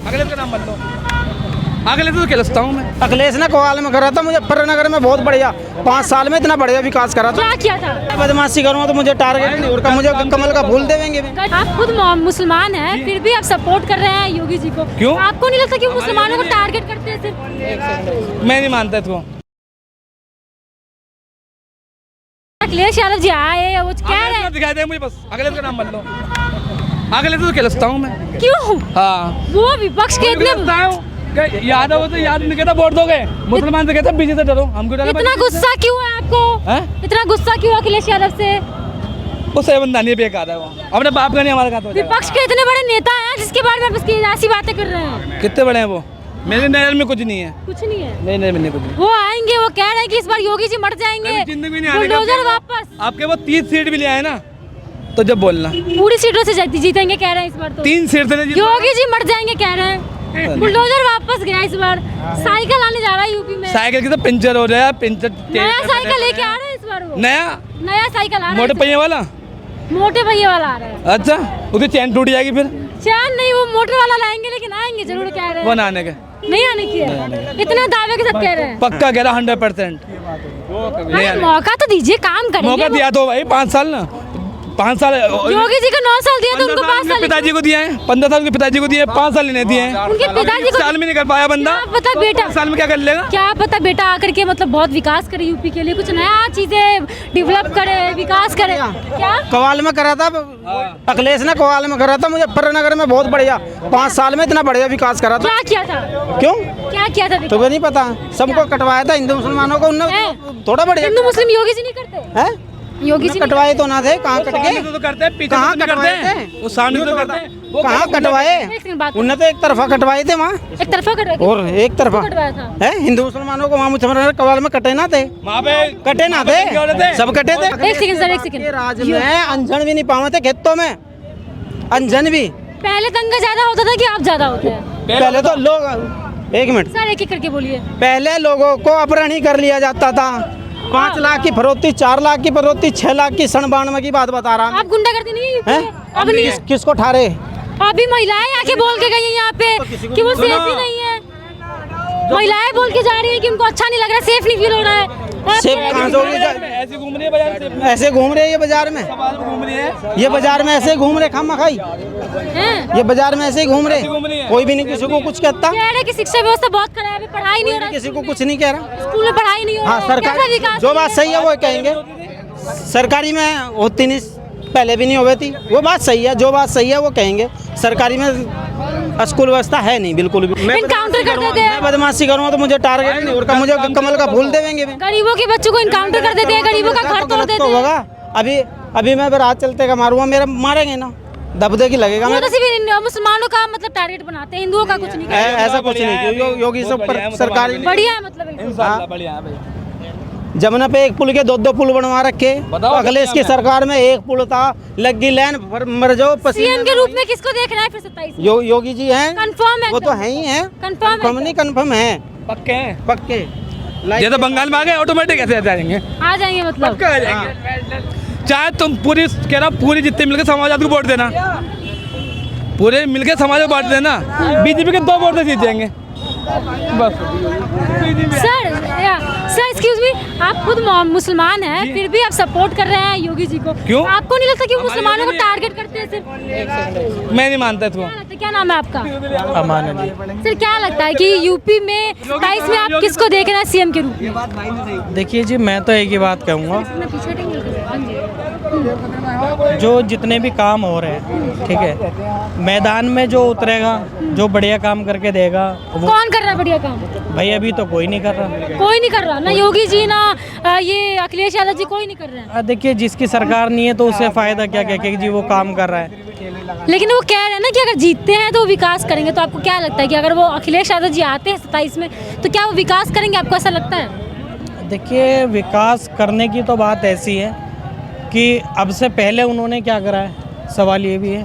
अखिलेश का नाम मत लो। अखिलेश तो खिलस्ता हूँ मैं। अखिलेश ने कोहाल में करा था, मुजफ्फरनगर में बहुत बढ़िया 5 साल में इतना बढ़िया विकास करा था। क्या किया था? बदमाशी करूँगा तो मुझे टारगेट नहीं उड़का, मुझे कमल का फूल देंगे। आप खुद मुसलमान हैं, फिर भी आप सपोर्ट कर रहे हैं योगी जी को। क्यों? आपको नहीं लगता कि वो मुसलमानों को टारगेट करते हैं सिर्फ? मैं नहीं मानता इसको। अखिलेश यादव जी आए, वो कह रहे हैं। दिखाई दे मुझे बस, अखिलेश का नाम मत लो। अखिलेश तो खिलस्ता हूँ मैं। क्यों? हाँ, वो विपक्ष के इतने यादव तो याद नहीं कहता वोट दोगे, मुसलमान से कहता बीजेपी से डरो, हमको डरो। इतना गुस्सा क्यों है आपको? इतना गुस्सा क्यों अखिलेश यादव से? वो सही बंदा नहीं, बेकार है वो, अपने बाप का नहीं हमारे का। विपक्ष के इतने बड़े नेता हैं जिसके बारे में बस ऐसी बातें कर रहे हैं। कितने बड़े हैं वो? मेरे नजर में कुछ नहीं है। कुछ नहीं है। नहीं नहीं, नहीं कुछ नहीं। वो आएंगे, वो कह रहे हैं कि इस बार योगी जी मर जाएंगे, जिंदगी नहीं आने बुलडोजर वापस। आपके वो 30 सीट भी ले आए ना, तो जब बोलना पूरी सीटों से जीतेंगे कह रहे हैं इस बार तो। 3 सीट से योगी जी मर जाएंगे कह रहे हैं। बुलडोजर वापस गया इस बार। साइकिल आने जा रहा है यूपी में। साइकिल की तो पंचर हो रहा है, पंचर। नया साइकिल लेके आ रहा है इस बार वो। नया साइकिल आ रहा है। मोटे पहिए वाला? मोटे पहिए वाला आ रहा है। अच्छा, उसकी चैन टूट जाएगी फिर? चैन नहीं, वो मोटर वाला लाएंगे, लेकिन आएंगे जरूर कह रहे हैं। वो ना आने के, नहीं आने की है। इतना दावे के साथ कह रहे हैं। पक्का कह रहा 100%। मौका तो दीजिए, काम करेंगे। मौका दिया तो भाई 5 साल ना, 5 साल। योगी जी को 9 साल दिया तो उनको 5 साल। पिताजी को दिया है 15 साल के, पिताजी को दिए 5 साल नहीं दिए हैं। उनके पिताजी को साल में नहीं कर पाया बंदा। पता बेटा 5 साल में क्या कर लेगा? क्या पता बेटा आकर के मतलब बहुत विकास करे यूपी के लिए, कुछ नया चीजें डेवलप करे, विकास करे। क्या कोहाल में करा था अखिलेश ने, कोहाल में करा था मुजफ्फरनगर में बहुत बढ़िया 5 साल में इतना बढ़िया विकास करा था। क्या किया था? क्यों? क्या किया था? तो नहीं पता, सबको कटवाया था हिंदू मुसलमानों को, उन्होंने थोड़ा बढ़िया। हिंदू मुस्लिम योगी जी नहीं करते हैं? योगी जी कटवाए तो ना थे, कहाँ कट गए? तो करते हैं, पीछे कहाँ तो नहीं कटवाए करते थे? हैं। वो सामने तो करते हैं। वो कहाँ कटवाए? उन्होंने तो एक तरफा कटवाए थे वहाँ, एक तरफा कटवाया और एक तरफा कटवाया था। है हिंदू मुसलमानों को वहाँ मुजफ्फरनगर कोहाल में कटे ना थे, वहाँ पे कटे ना थे, सब कटे थे। एक सेकंड सर, एक सेकंड। ये राज में अंजन भी नहीं पावे थे खेतों में, अंजन भी। पहले दंगा ज्यादा होता था कि आप ज्यादा होते हैं? पहले तो लोग, एक मिनट सर एक एक करके बोलिए। पहले लोगों को अपहरण ही कर लिया जाता था। 5 लाख की फरोख्ती, 4 लाख की फरोख्ती, 6 लाख की सन 92 की बात बता रहा हूँ। आप गुंडागर्दी नहीं यूपी हैं? में? अब नहीं है। किसको ठारे? अभी महिलाएं आके बोल के गई हैं यहाँ पे कि वो सेफ ही नहीं है। महिलाएं बोल के जा रही है कि उनको अच्छा नहीं लग रहा, सेफ नहीं फील हो रहा है। सेफ कहाँ से होगी? ऐसे घूम रही है बाजार से, ऐसे घूम रहे हैं ये बाजार में, घूम रही है ये बाजार में ऐसे घूम रहे खामा खाई, हैं? ये बाजार में ऐसे ही घूम रहे, घूम रही है। कोई भी नहीं किसी को कुछ कहता, कह रहे कि शिक्षा व्यवस्था बहुत खराब है, पढ़ाई नहीं हो रहा, किसी को कुछ नहीं कह रहा। स्कूल में पढ़ाई नहीं हो रहा हाँ, है। सरकार कैसा विकास जो बात सही है वो कहेंगे, सरकारी में होती नहीं, पहले भी नहीं होती थी, वो बात सही है, जो बात सही है वो कहेंगे। सरकारी में स्कूल व्यवस्था है नहीं बिल्कुल भी। इनकाउंटर कर देते हैं। मैं बदमाशी करूँगा तो मुझे टारगेट नहीं उड़का, मुझे कमल का फूल देंगे। गरीबों के बच्चों को इनकाउंटर कर देते हैं, गरीबों का घर तोड़ देते हैं। होगा अभी मैं रात चलते का मारूंगा, मेरा मारेंगे ना, दबदे की लगेगा। वो तो सिर्फ मुसलमानों का मतलब टारगेट बनाते हैं, हिंदुओं का कुछ नहीं करते। ऐसा कुछ नहीं, योगी सब पर सरकारी बढ़िया है मतलब एकदम। इंशाल्लाह बढ़िया है भाई। जमुना पे एक पुल के 2-2 पुल बनवा रखे। अखिलेश की सरकार में एक पुल था, लगी लाइन, मर जाओ पसीने। सीएम के रूप में किसको देखना है फिर 27 में? योगी जी हैं, कंफर्म है? वो तो है ही हैं, कंफर्म नहीं कंफर्म है, पक्के हैं, पक्के। ये तो बंगाल में आ गए, ऑटोमेटिक ऐसे आ जाएंगे, आ जाएंगे मतलब। पक्का आ जाएंगे। चाहे तुम पूरी कह रहा पूरी जितने मिलकर समाजवाद को वोट देना, पूरे मिलकर समाज को बांट देना, बीजेपी के 2 वोट से जीत जाएंगे बस। सर एक्सक्यूज मी, आप खुद मुसलमान हैं, फिर भी आप सपोर्ट कर रहे हैं योगी जी को। क्यों? आपको नहीं लगता कि वो मुसलमानों को टारगेट करते हैं सिर्फ? मैं नहीं मानता इसको। क्या लगता है, क्या नाम है आपका? अमान अली। सर क्या लगता है कि यूपी में 27 में आप किसको देख रहे हैं सीएम के रूप में? देखिए जी, मैं तो एक ही बात कहूँगा, जो जितने भी काम हो रहे हैं, ठीक है, मैदान में जो उतरेगा, जो बढ़िया काम करके देगा वो। कौन कर रहा है बढ़िया काम? भाई अभी तो कोई नहीं कर रहा। कोई नहीं कर रहा ना, योगी जी ना ये अखिलेश यादव जी, कोई नहीं कर रहे हैं। देखिए, जिसकी सरकार नहीं है तो उसे फायदा क्या कह के जी वो काम कर रहा है। लेकिन वो कह रहे हैं ना कि अगर जीतते हैं तो विकास करेंगे, तो आपको क्या लगता है कि अगर वो अखिलेश यादव जी आते हैं 27 में तो क्या वो विकास करेंगे? आपको ऐसा लगता है? देखिए, विकास करने की तो बात ऐसी है कि अब से पहले उन्होंने क्या करा है, सवाल ये भी है।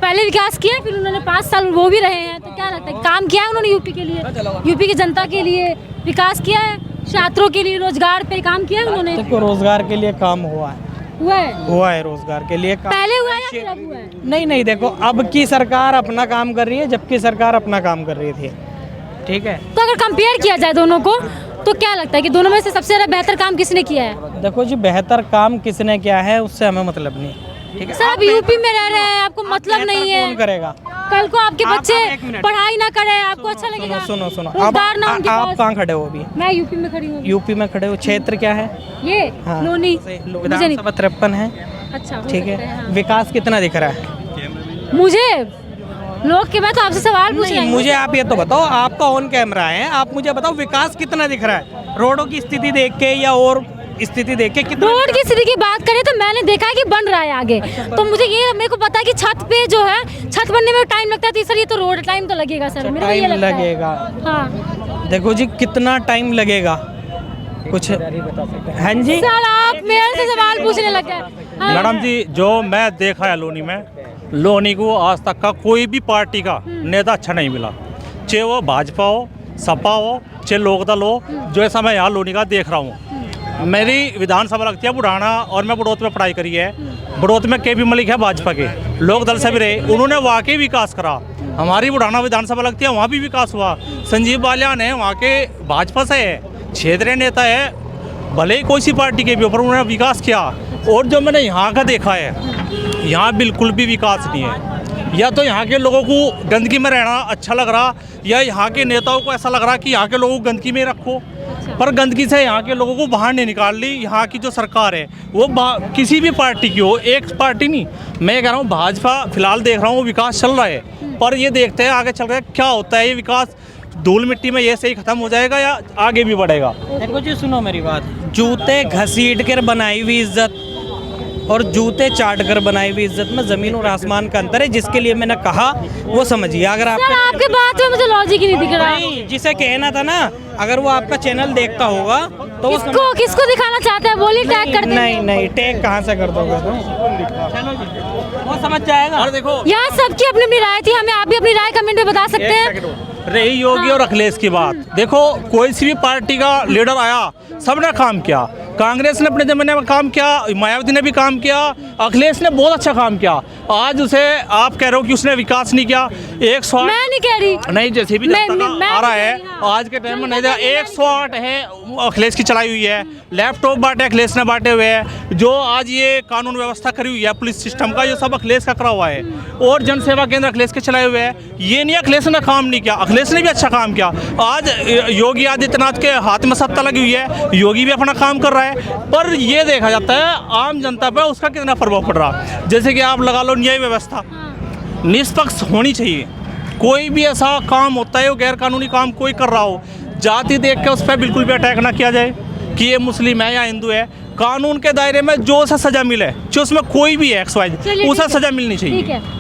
पहले विकास किया, फिर उन्होंने 5 साल वो भी रहे हैं, तो क्या लगता है काम किया है उन्होंने यूपी के लिए, यूपी की जनता के लिए विकास किया है, छात्रों के लिए रोजगार पे काम किया है उन्होंने? देखो, रोजगार के लिए काम हुआ है, हुआ है? हुआ है रोजगार के लिए काम। पहले हुआ है या फिर अब हुआ है? नहीं नहीं, देखो अब की सरकार अपना काम कर रही है, जबकि सरकार अपना काम कर रही थी, ठीक है। तो अगर कंपेयर किया जाए दोनों को तो क्या लगता है कि दोनों में से सबसे ज़्यादा बेहतर काम किसने किया है? देखो जी, बेहतर काम किसने किया है उससे हमें मतलब नहीं, ठीक है। सर आप यूपी में रह रहे हैं, आपको मतलब नहीं है। कौन करेगा? कल को आपके आप बच्चे एक मिनट। पढ़ाई ना करें, आपको अच्छा लगेगा? सुनो सुनो, रोजगार ना उनके आप पास। कहाँ खड़े हो अभी? मैं यूपी में खड़ी हूँ। यूपी में खड़े हो, क्षेत्र क्या है? ये हाँ। लोनी मुझे नहीं विधानसभा 53 है, अच्छा हो ठीक सकता है। हाँ। विकास कितना दिख रहा है? मुझे लोग के बाद तो आपसे सवाल पूछ रहे नहीं, हैं। मुझे आप ये तो बताओ, आपका ऑन कैमरा है, आप मुझे बताओ विकास कितना दिख रहा है? रोडों की स्थिति देख के या और स्थिति देख के कितना? रोड की स्थिति की बात करें तो मैंने देखा है कि बन रहा है आगे। तो मुझे ये मेरे को पता है कि छत पे जो है, छत बनने में टाइम लगता है, तो सर ये तो रोड टाइम तो लगेगा सर, मेरे को ये टाइम लगता है। लगेगा। हाँ देखो जी, कितना टाइम लगेगा कुछ? हाँ जी, सर आप मेरे से सवाल पूछने लग गए। हाँ। मैडम जी, जो मैं देखा है लोनी में, लोनी को आज तक का कोई भी पार्टी का नेता अच्छा नहीं मिला, चाहे वो भाजपा हो, सपा हो, चाहे लोकदल हो। जो ऐसा मैं यहाँ लोनी का देख रहा हूँ, मेरी विधानसभा लगती है बुढ़ाना, और मैं बड़ौत में पढ़ाई करी है। बड़ौत में के पी मलिक है भाजपा के, लोक दल से भी रहे, उन्होंने वाकई विकास करा। हमारी बुढ़ाना विधानसभा लगती है, वहाँ भी विकास हुआ। संजीव बालियान है, वहाँ के भाजपा से है, क्षेत्रीय नेता है, भले ही कोई सी पार्टी के भी ऊपर उन्होंने विकास किया। और जो मैंने यहाँ का देखा है, यहाँ बिल्कुल भी विकास नहीं है। या तो यहाँ के लोगों को गंदगी में रहना अच्छा लग रहा, या यहाँ के नेताओं को ऐसा लग रहा कि यहाँ के लोगों को गंदगी में रखो, पर गंदगी से यहाँ के लोगों को बाहर नहीं निकाल ली। यहाँ की जो सरकार है वो किसी भी पार्टी की हो, एक पार्टी नहीं, मैं कह रहा हूँ भाजपा फिलहाल देख रहा हूँ विकास चल रहा है, पर ये देखते हैं आगे चल रहा है क्या होता है। ये विकास धूल मिट्टी में ये से ही खत्म हो जाएगा या आगे भी बढ़ेगा? देखो जी, सुनो मेरी बात। जूते घसीट कर बनाई हुई इज्जत और जूते चाट कर बनाई हुई इज्जत में जमीन और आसमान का अंतर है। जिसके लिए मैंने कहा वो समझिए। अगर आप सर आपके बात में मुझे लॉजिक ही नहीं दिख रहा। नहीं, जिसे कहना था ना, अगर वो आपका चैनल देखता होगा तो वो किसको दिखाना चाहते हैं? बोली टैग कर देंगे। नहीं, टैग कहाँ से कर दोगे तुम? चलो जी, वो समझ जाएगा। और देखो, यहाँ सबकी अपनी अपनी राय थी, हमें आप भी अपनी राय कमेंट में बता सकते हैं। रही योगी और अखिलेश की बात, देखो कोई सी भी पार्टी का लीडर आया, सबने काम किया। कांग्रेस ने अपने जमाने में काम किया, मायावती ने भी काम किया, अखिलेश ने बहुत अच्छा काम किया। आज उसे आप कह रहे हो कि उसने विकास नहीं किया। 108 मैं नहीं कह रही, नहीं, जैसे भी मैं- जनता मैं का आ रहा नहीं है कह रही, हाँ। आज के टाइम में नहीं था। 108 है अखिलेश की चलाई हुई है, लैपटॉप बांटे अखिलेश ने बांटे हुए हैं, जो आज ये कानून व्यवस्था करी हुई है पुलिस सिस्टम का, ये सब अखिलेश का करा हुआ है। और जन सेवा केंद्र अखिलेश के चलाए हुए हैं। ये नहीं अखिलेश ने काम नहीं किया, अखिलेश ने भी अच्छा काम किया। आज योगी आदित्यनाथ के हाथ में सत्ता लगी हुई है, योगी भी अपना काम कर रहा है, पर ये देखा जाता है आम जनता पर उसका कितना प्रभाव पड़ रहा। जैसे कि आप लगा लो न्याय व्यवस्था निष्पक्ष होनी चाहिए। कोई भी ऐसा काम होता है, वो गैर कानूनी काम कोई कर रहा हो, जाति देख के उस पर बिल्कुल भी अटैक ना किया जाए कि ये मुस्लिम है या हिंदू है। कानून के दायरे में जो सा सजा मिले, जो उसमें कोई भी है XY, चलिए, उसे ठीक है। सजा मिलनी चाहिए। ठीक है।